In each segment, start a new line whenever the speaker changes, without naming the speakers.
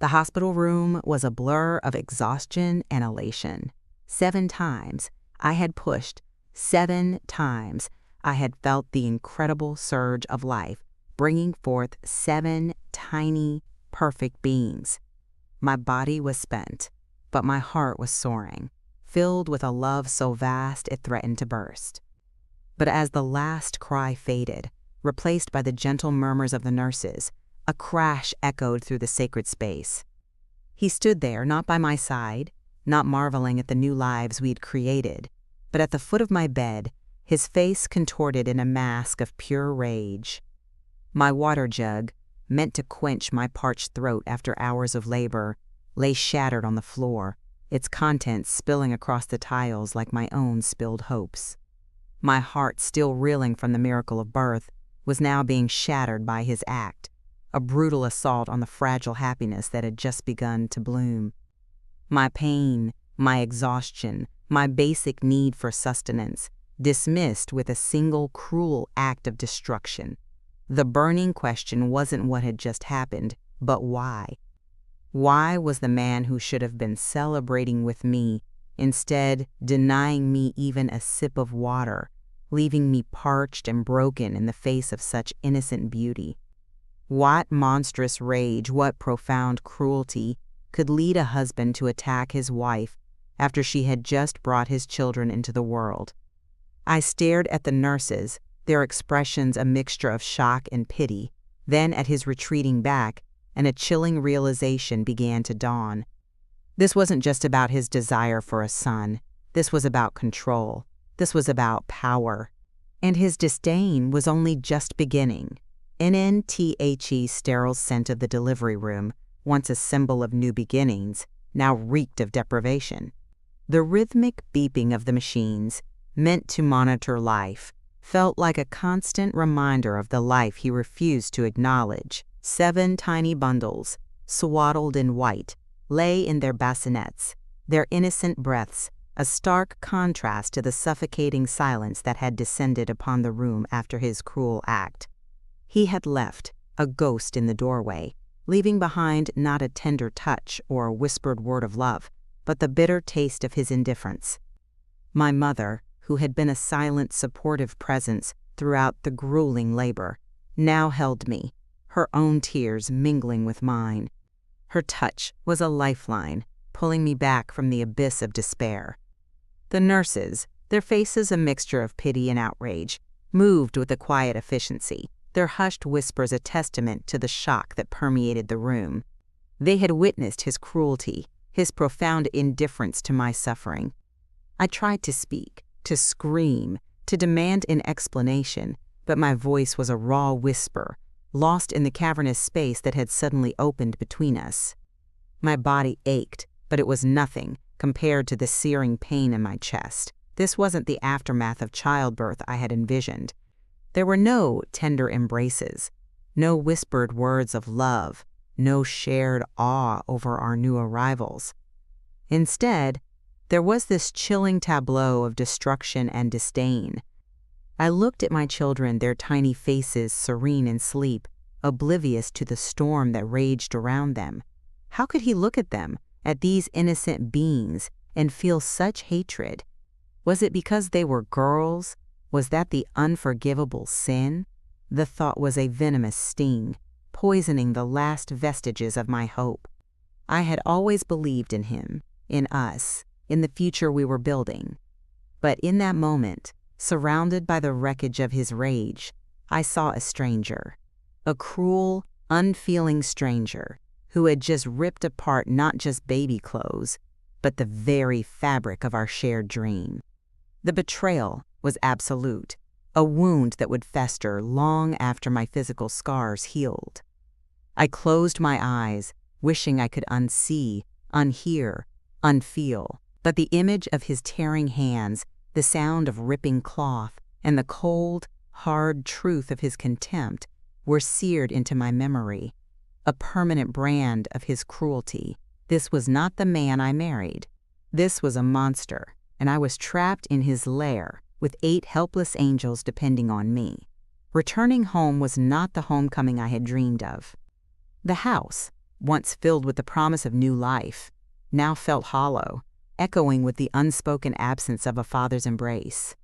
The hospital room was a blur of exhaustion and elation. 7 times I had pushed, 7 times I had felt the incredible surge of life, bringing forth 7 tiny, perfect beings. My body was spent, but my heart was soaring, filled with a love so vast it threatened to burst. But as the last cry faded, replaced by the gentle murmurs of the nurses, a crash echoed through the sacred space. He stood there, not by my side, not marveling at the new lives we'd created, but at the foot of my bed, his face contorted in a mask of pure rage. My water jug, meant to quench my parched throat after hours of labor, lay shattered on the floor, its contents spilling across the tiles like my own spilled hopes. My heart, still reeling from the miracle of birth, was now being shattered by his act, a brutal assault on the fragile happiness that had just begun to bloom. My pain, my exhaustion, my basic need for sustenance, dismissed with a single cruel act of destruction. The burning question wasn't what had just happened, but why? Why was the man who should have been celebrating with me instead denying me even a sip of water, leaving me parched and broken in the face of such innocent beauty? What monstrous rage, what profound cruelty could lead a husband to attack his wife after she had just brought his children into the world? I stared at the nurses, their expressions a mixture of shock and pity, then at his retreating back, and a chilling realization began to dawn. This wasn't just about his desire for a son. This was about control. This was about power. And his disdain was only just beginning. NNTHE's sterile scent of the delivery room, once a symbol of new beginnings, now reeked of deprivation. The rhythmic beeping of the machines, meant to monitor life, felt like a constant reminder of the life he refused to acknowledge. 7 tiny bundles, swaddled in white, lay in their bassinets, their innocent breaths, a stark contrast to the suffocating silence that had descended upon the room after his cruel act. He had left, a ghost in the doorway, leaving behind not a tender touch or a whispered word of love, but the bitter taste of his indifference. My mother, who had been a silent, supportive presence throughout the grueling labor, now held me, her own tears mingling with mine. Her touch was a lifeline, pulling me back from the abyss of despair. The nurses, their faces a mixture of pity and outrage, moved with a quiet efficiency, their hushed whispers a testament to the shock that permeated the room. They had witnessed his cruelty, his profound indifference to my suffering. I tried to speak, to scream, to demand an explanation, but my voice was a raw whisper, lost in the cavernous space that had suddenly opened between us. My body ached, but it was nothing compared to the searing pain in my chest. This wasn't the aftermath of childbirth I had envisioned. There were no tender embraces, no whispered words of love, no shared awe over our new arrivals. Instead, there was this chilling tableau of destruction and disdain. I looked at my children, their tiny faces serene in sleep, oblivious to the storm that raged around them. How could he look at them, at these innocent beings, and feel such hatred? Was it because they were girls? Was that the unforgivable sin? The thought was a venomous sting, poisoning the last vestiges of my hope. I had always believed in him, in us, in the future we were building. But in that moment, surrounded by the wreckage of his rage, I saw a stranger, a cruel, unfeeling stranger who had just ripped apart not just baby clothes, but the very fabric of our shared dream. The betrayal was absolute, a wound that would fester long after my physical scars healed. I closed my eyes, wishing I could unsee, unhear, unfeel, but the image of his tearing hands, the sound of ripping cloth, and the cold, hard truth of his contempt were seared into my memory, a permanent brand of his cruelty. This was not the man I married. This was a monster, and I was trapped in his lair, with 8 helpless angels depending on me. Returning home was not the homecoming I had dreamed of. The house, once filled with the promise of new life, now felt hollow, echoing with the unspoken absence of a father's embrace.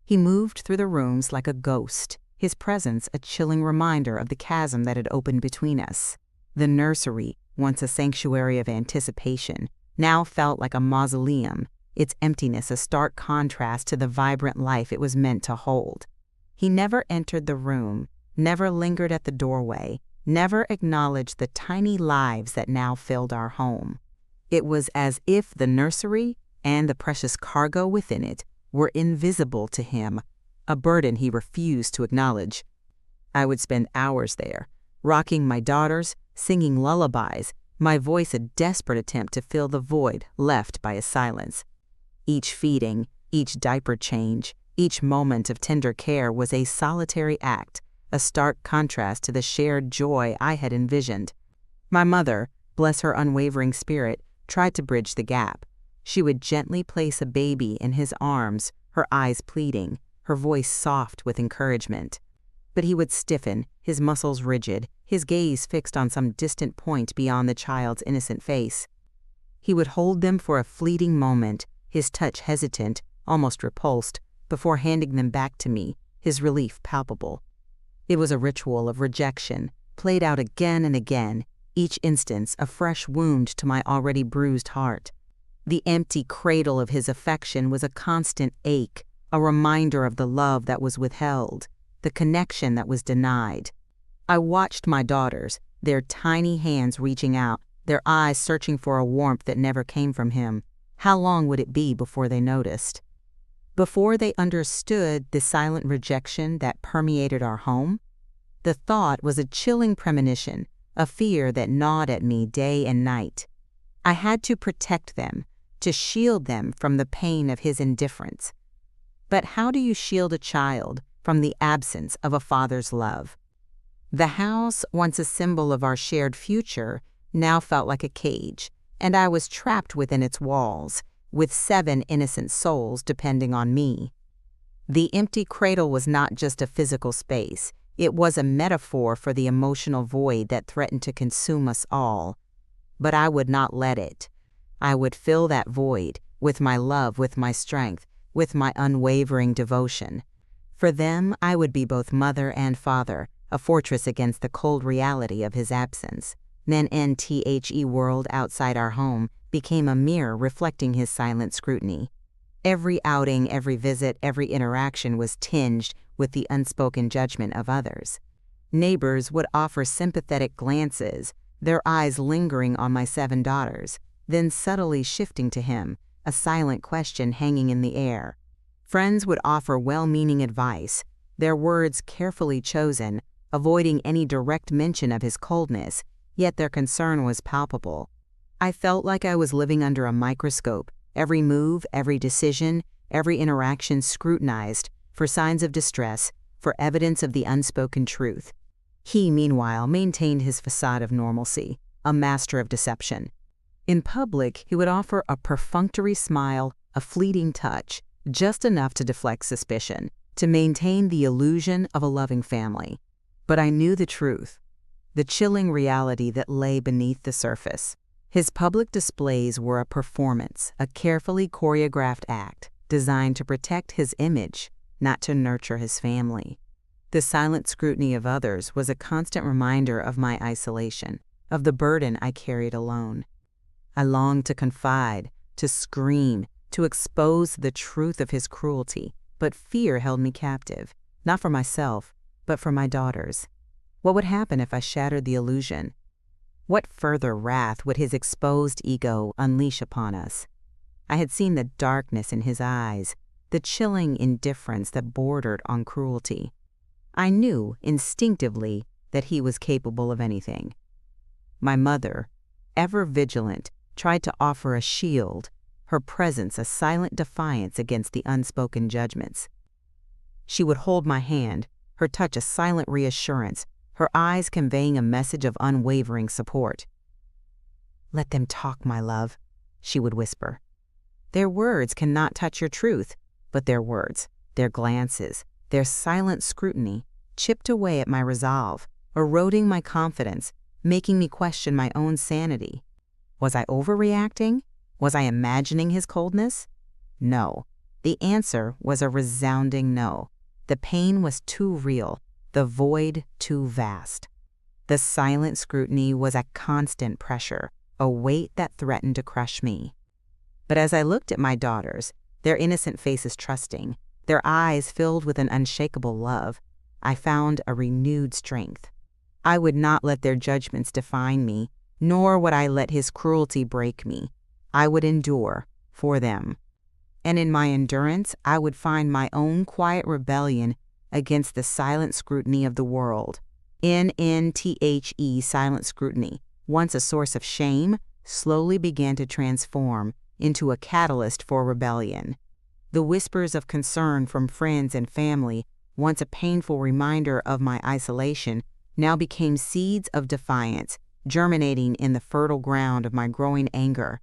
He moved through the rooms like a ghost, his presence a chilling reminder of the chasm that had opened between us. The nursery, once a sanctuary of anticipation, now felt like a mausoleum, its emptiness a stark contrast to the vibrant life it was meant to hold. He never entered the room, never lingered at the doorway, never acknowledged the tiny lives that now filled our home. It was as if the nursery and the precious cargo within it were invisible to him, a burden he refused to acknowledge. I would spend hours there, rocking my daughters, singing lullabies, my voice a desperate attempt to fill the void left by his silence. Each feeding, each diaper change, each moment of tender care was a solitary act, a stark contrast to the shared joy I had envisioned. My mother, bless her unwavering spirit, tried to bridge the gap. She would gently place a baby in his arms, her eyes pleading, her voice soft with encouragement. But he would stiffen, his muscles rigid, his gaze fixed on some distant point beyond the child's innocent face. He would hold them for a fleeting moment, his touch hesitant, almost repulsed, before handing them back to me, his relief palpable. It was a ritual of rejection, played out again and again, each instance a fresh wound to my already bruised heart. The empty cradle of his affection was a constant ache, a reminder of the love that was withheld, the connection that was denied. I watched my daughters, their tiny hands reaching out, their eyes searching for a warmth that never came from him. How long would it be before they noticed? Before they understood the silent rejection that permeated our home? The thought was a chilling premonition, a fear that gnawed at me day and night. I had to protect them, to shield them from the pain of his indifference. But how do you shield a child from the absence of a father's love? The house, once a symbol of our shared future, now felt like a cage, and I was trapped within its walls, with 7 innocent souls depending on me. The empty cradle was not just a physical space, it was a metaphor for the emotional void that threatened to consume us all. But I would not let it. I would fill that void with my love, with my strength, with my unwavering devotion. For them, I would be both mother and father, a fortress against the cold reality of his absence. Then the world outside our home became a mirror reflecting his silent scrutiny. Every outing, every visit, every interaction was tinged with the unspoken judgment of others. Neighbors would offer sympathetic glances, their eyes lingering on my 7 daughters, then subtly shifting to him, a silent question hanging in the air. Friends would offer well-meaning advice, their words carefully chosen, avoiding any direct mention of his coldness, yet their concern was palpable. I felt like I was living under a microscope, every move, every decision, every interaction scrutinized for signs of distress, for evidence of the unspoken truth. He, meanwhile, maintained his facade of normalcy, a master of deception. In public, he would offer a perfunctory smile, a fleeting touch, just enough to deflect suspicion, to maintain the illusion of a loving family. But I knew the truth, the chilling reality that lay beneath the surface. His public displays were a performance, a carefully choreographed act designed to protect his image, not to nurture his family. The silent scrutiny of others was a constant reminder of my isolation, of the burden I carried alone. I longed to confide, to scream, to expose the truth of his cruelty, but fear held me captive, not for myself, but for my daughters. What would happen if I shattered the illusion? What further wrath would his exposed ego unleash upon us? I had seen the darkness in his eyes, the chilling indifference that bordered on cruelty. I knew instinctively that he was capable of anything. My mother, ever vigilant, tried to offer a shield, her presence a silent defiance against the unspoken judgments. She would hold my hand, her touch a silent reassurance, her eyes conveying a message of unwavering support. "Let them talk, my love," she would whisper. "Their words cannot touch your truth, but their words, their glances, their silent scrutiny chipped away at my resolve, eroding my confidence, making me question my own sanity. Was I overreacting? Was I imagining his coldness? No. The answer was a resounding no. The pain was too real, the void too vast. The silent scrutiny was a constant pressure, a weight that threatened to crush me. But as I looked at my daughters, their innocent faces trusting, their eyes filled with an unshakable love, I found a renewed strength. I would not let their judgments define me, nor would I let his cruelty break me. I would endure for them. And in my endurance, I would find my own quiet rebellion against the silent scrutiny of the world. NNTHE, silent scrutiny, once a source of shame, slowly began to transform into a catalyst for rebellion. The whispers of concern from friends and family, once a painful reminder of my isolation, now became seeds of defiance, germinating in the fertile ground of my growing anger.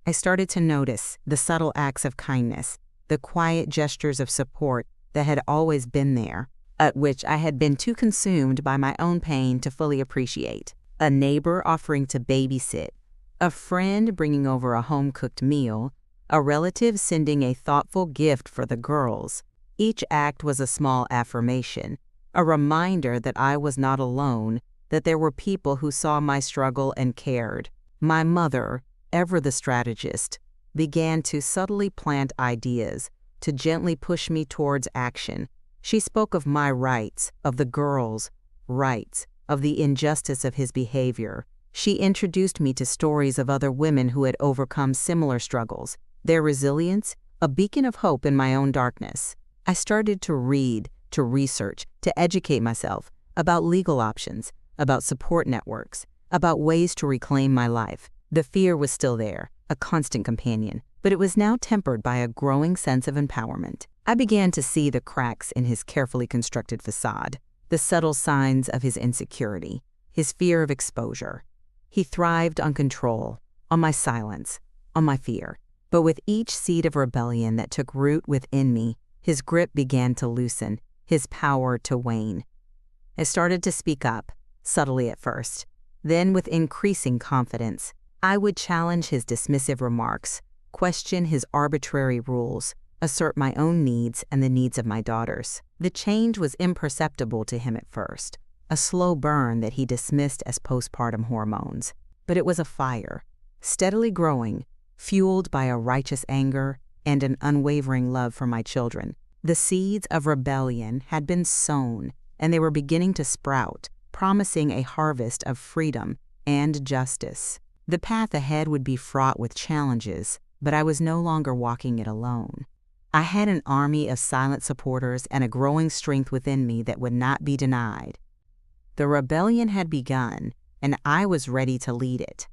I started to notice the subtle acts of kindness, the quiet gestures of support that had always been there, at which I had been too consumed by my own pain to fully appreciate. A neighbor offering to babysit, a friend bringing over a home-cooked meal, a relative sending a thoughtful gift for the girls. Each act was a small affirmation, a reminder that I was not alone, that there were people who saw my struggle and cared. My mother, ever the strategist, began to subtly plant ideas, to gently push me towards action. She spoke of my rights, of the girls' rights, of the injustice of his behavior. She introduced me to stories of other women who had overcome similar struggles, their resilience, a beacon of hope in my own darkness. I started to read, to research, to educate myself about legal options, about support networks, about ways to reclaim my life. The fear was still there, a constant companion, but it was now tempered by a growing sense of empowerment. I began to see the cracks in his carefully constructed facade, the subtle signs of his insecurity, his fear of exposure. He thrived on control, on my silence, on my fear. But with each seed of rebellion that took root within me, his grip began to loosen, his power to wane. I started to speak up, subtly at first, then with increasing confidence. I would challenge his dismissive remarks, question his arbitrary rules, assert my own needs and the needs of my daughters. The change was imperceptible to him at first, a slow burn that he dismissed as postpartum hormones. But it was a fire, steadily growing, fueled by a righteous anger and an unwavering love for my children. The seeds of rebellion had been sown, and they were beginning to sprout, promising a harvest of freedom and justice. The path ahead would be fraught with challenges, but I was no longer walking it alone. I had an army of silent supporters and a growing strength within me that would not be denied. The rebellion had begun, and I was ready to lead it.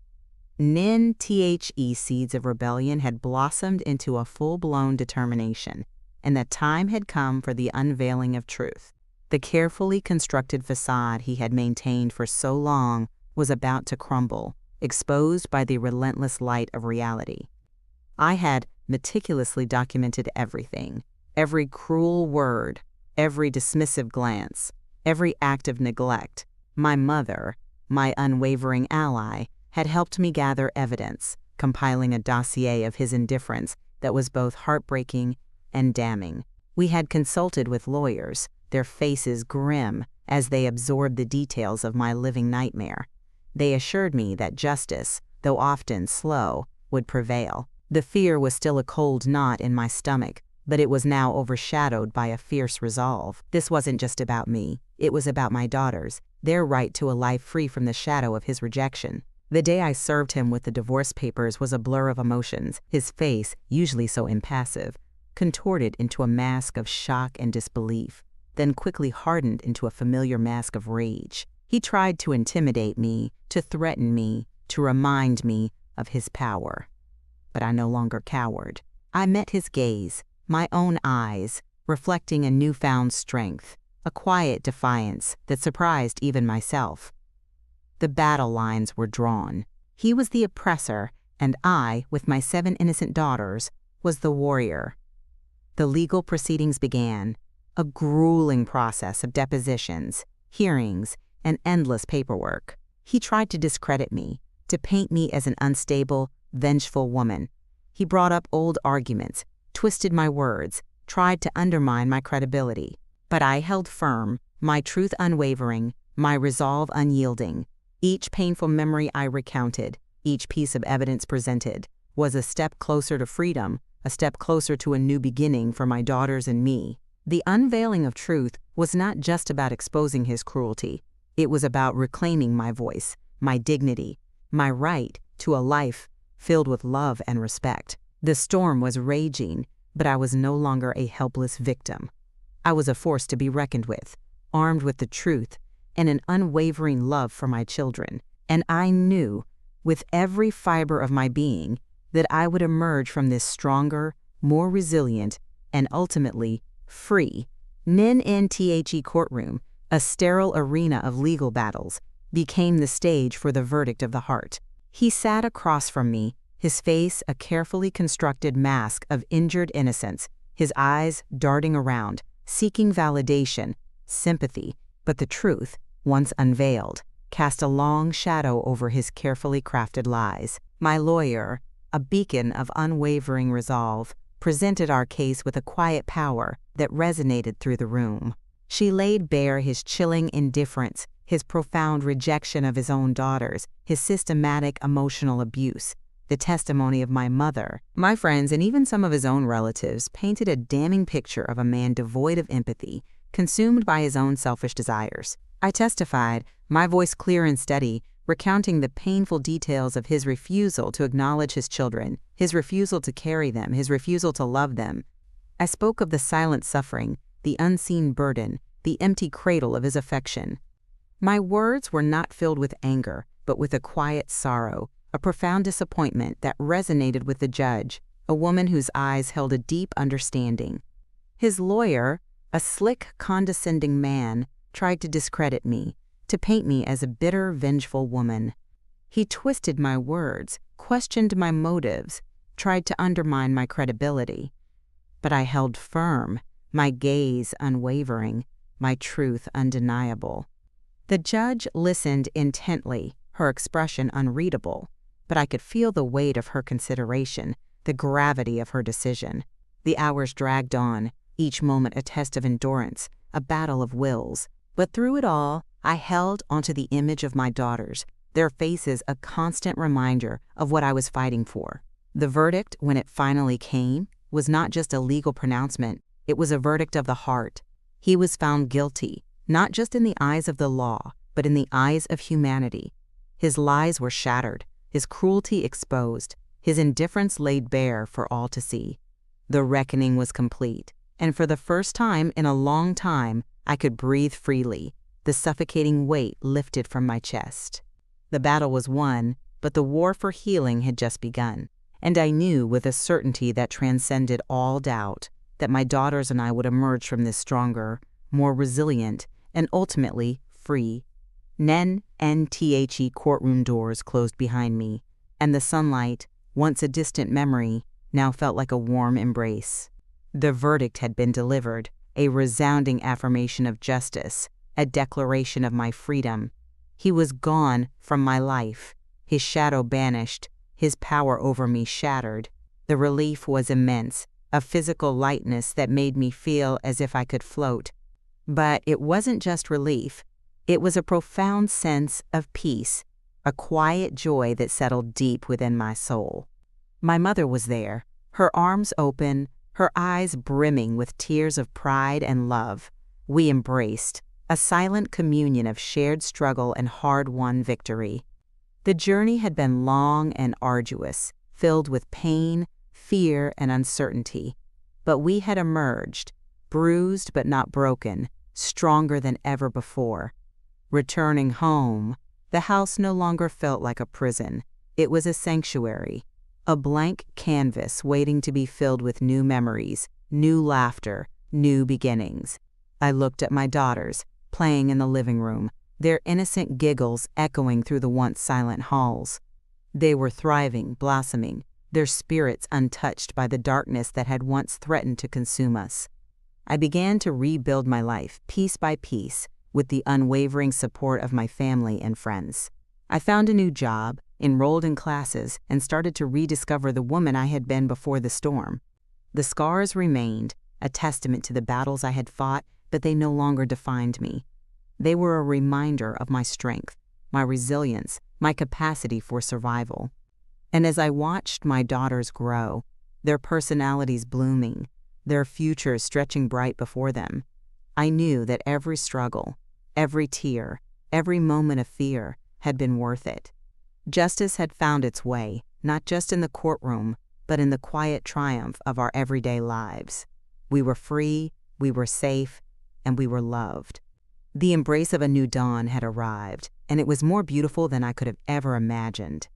NNTHE, seeds of rebellion had blossomed into a full-blown determination, and the time had come for the unveiling of truth. The carefully constructed facade he had maintained for so long was about to crumble, exposed by the relentless light of reality. I had meticulously documented everything, every cruel word, every dismissive glance, every act of neglect. My mother, my unwavering ally, had helped me gather evidence, compiling a dossier of his indifference that was both heartbreaking and damning. We had consulted with lawyers, their faces grim as they absorbed the details of my living nightmare. They assured me that justice, though often slow, would prevail. The fear was still a cold knot in my stomach, but it was now overshadowed by a fierce resolve. This wasn't just about me. It was about my daughters, their right to a life free from the shadow of his rejection. The day I served him with the divorce papers was a blur of emotions. His face, usually so impassive, contorted into a mask of shock and disbelief, then quickly hardened into a familiar mask of rage. He tried to intimidate me, to threaten me, to remind me of his power. But I no longer cowered. I met his gaze, my own eyes, reflecting a newfound strength, a quiet defiance that surprised even myself. The battle lines were drawn. He was the oppressor, and I, with my 7 innocent daughters, was the warrior. The legal proceedings began, a grueling process of depositions, hearings, and endless paperwork. He tried to discredit me, to paint me as an unstable, vengeful woman. He brought up old arguments, twisted my words, tried to undermine my credibility. But I held firm, my truth unwavering, my resolve unyielding. Each painful memory I recounted, each piece of evidence presented, was a step closer to freedom, a step closer to a new beginning for my daughters and me. The unveiling of truth was not just about exposing his cruelty. It was about reclaiming my voice, my dignity, my right to a life filled with love and respect. The storm was raging, but I was no longer a helpless victim. I was a force to be reckoned with, armed with the truth and an unwavering love for my children. And I knew, with every fiber of my being, that I would emerge from this stronger, more resilient, and ultimately free. NNTHE courtroom, a sterile arena of legal battles, became the stage for the verdict of the heart. He sat across from me, his face a carefully constructed mask of injured innocence, his eyes darting around, seeking validation, sympathy, but the truth, once unveiled, cast a long shadow over his carefully crafted lies. My lawyer, a beacon of unwavering resolve, presented our case with a quiet power that resonated through the room. She laid bare his chilling indifference, his profound rejection of his own daughters, his systematic emotional abuse. The testimony of my mother, my friends, and even some of his own relatives painted a damning picture of a man devoid of empathy, consumed by his own selfish desires. I testified, my voice clear and steady, recounting the painful details of his refusal to acknowledge his children, his refusal to carry them, his refusal to love them. I spoke of the silent suffering, the unseen burden, the empty cradle of his affection. My words were not filled with anger, but with a quiet sorrow, a profound disappointment that resonated with the judge, a woman whose eyes held a deep understanding. His lawyer, a slick, condescending man, tried to discredit me, to paint me as a bitter, vengeful woman. He twisted my words, questioned my motives, tried to undermine my credibility. But I held firm, my gaze unwavering, my truth undeniable. The judge listened intently, her expression unreadable, but I could feel the weight of her consideration, the gravity of her decision. The hours dragged on, each moment a test of endurance, a battle of wills. But through it all, I held onto the image of my daughters, their faces a constant reminder of what I was fighting for. The verdict, when it finally came, was not just a legal pronouncement, it was a verdict of the heart. He was found guilty, not just in the eyes of the law, but in the eyes of humanity. His lies were shattered, his cruelty exposed, his indifference laid bare for all to see. The reckoning was complete, and for the first time in a long time, I could breathe freely, the suffocating weight lifted from my chest. The battle was won, but the war for healing had just begun, and I knew with a certainty that transcended all doubt that my daughters and I would emerge from this stronger, more resilient, and ultimately free. NNTHE courtroom doors closed behind me, and the sunlight, once a distant memory, now felt like a warm embrace. The verdict had been delivered, a resounding affirmation of justice, a declaration of my freedom. He was gone from my life, his shadow banished, his power over me shattered. The relief was immense, a physical lightness that made me feel as if I could float. But it wasn't just relief. It was a profound sense of peace, a quiet joy that settled deep within my soul. My mother was there, her arms open, her eyes brimming with tears of pride and love. We embraced, a silent communion of shared struggle and hard-won victory. The journey had been long and arduous, filled with pain, fear, and uncertainty. But we had emerged, bruised but not broken, stronger than ever before. Returning home, the house no longer felt like a prison. It was a sanctuary, a blank canvas waiting to be filled with new memories, new laughter, new beginnings. I looked at my daughters, playing in the living room, their innocent giggles echoing through the once silent halls. They were thriving, blossoming, their spirits untouched by the darkness that had once threatened to consume us. I began to rebuild my life, piece by piece, with the unwavering support of my family and friends. I found a new job, enrolled in classes, and started to rediscover the woman I had been before the storm. The scars remained, a testament to the battles I had fought, but they no longer defined me. They were a reminder of my strength, my resilience, my capacity for survival. And as I watched my daughters grow, their personalities blooming, their futures stretching bright before them, I knew that every struggle, every tear, every moment of fear had been worth it. Justice had found its way, not just in the courtroom, but in the quiet triumph of our everyday lives. We were free, we were safe, and we were loved. The embrace of a new dawn had arrived, and it was more beautiful than I could have ever imagined.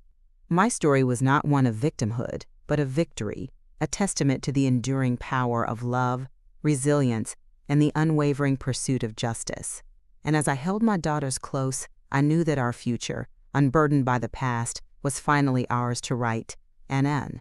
My story was not one of victimhood, but of victory, a testament to the enduring power of love, resilience, and the unwavering pursuit of justice. And as I held my daughters close, I knew that our future, unburdened by the past, was finally ours to write and end.